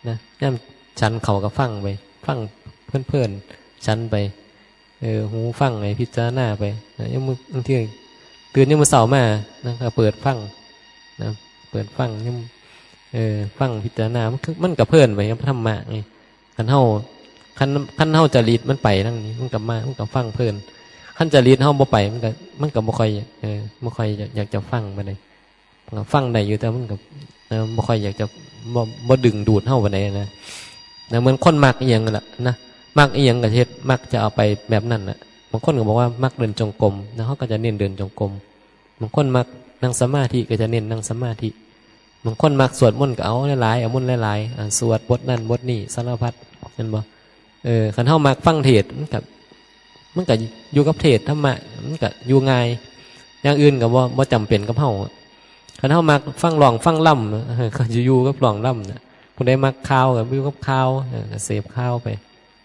A: นะย่ำฉันเขาก็ฟังไปฟังเพื่อนฉันไปหูฟังไงพิจารณาไปยังมือบางทีตื่นยังมือเสาร์มาก็เปิดฟังนะเปิดฟังยังฟังพิจารณามันกับเพื่อนไปธรรมะไงคันเฮาจริตมันไปทั้งนี้มันกับฟังเพื่อนขั้นจริตเฮาบ่ไปมันกับบ่ค่อยอยากจะฟังไปเลยฟังได้อยู่แต่มันกับบ่ค่อยอยากจะบ่ดึงดูดเฮาไปไหนนะเหมือนคนมักอีหยังนั่นแหละนะมักอีหยังก็เฮ็ดมักจะเอาไปแบบนั้นน่ะบางคนก็บอกว่ามักเดินจงกรมแล้วเขาก็จะเน้นเดินจงกรมบางคนมักนั่งสมาธิก็จะเน้นนั่งสมาธิบางคนมักสวดมนต์ก็เอาหลายๆเอามนต์หลายๆสวดบทนั้นบทนี้สารพัดเห็นบ่คันเฮามักฟังเทศน์มันก็อยู่กับเทศน์ธรรมะมันก็อยู่ง่ายอย่างอื่นก็บ่จำเป็นกับเฮาคันเฮามักฟังร้องฟังล่ำก็อยู่กับร้องล่ำน่ะผู้ใดมักข่าวก็อยู่กับข่าวก็เสพข่าวไป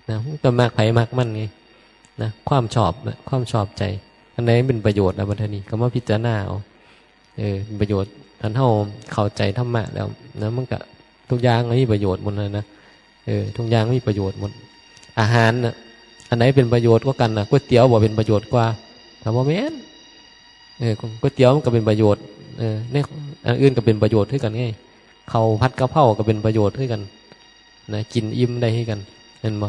A: นะก็มักไผมักมันไงนะความชอบใจอันไหนเป็นประโยชน์นะบัดนี้ก็มาพิจารณาเอาเป็นประโยชน์คันเฮาเข้าใจธรรมะแล้วนะมันก็ทุกอย่างมีประโยชน์หมดเลยนะทุกอย่างมีประโยชน์หมดอาหารน่ะอันไหนเป็นประโยชน์กว่ากันน่ะก๋วยเตี๋ยวบ่เป็นประโยชน์กว่าแต่บ่แม่นก๋วยเตี๋ยวมันก็เป็นประโยชน์ในอันอื่นก็เป็นประโยชน์คือกันไงข้าวผัดกะเพราก็เป็นประโยชน์คือกันนะกินอิ่มได้คือกันเห็นบ่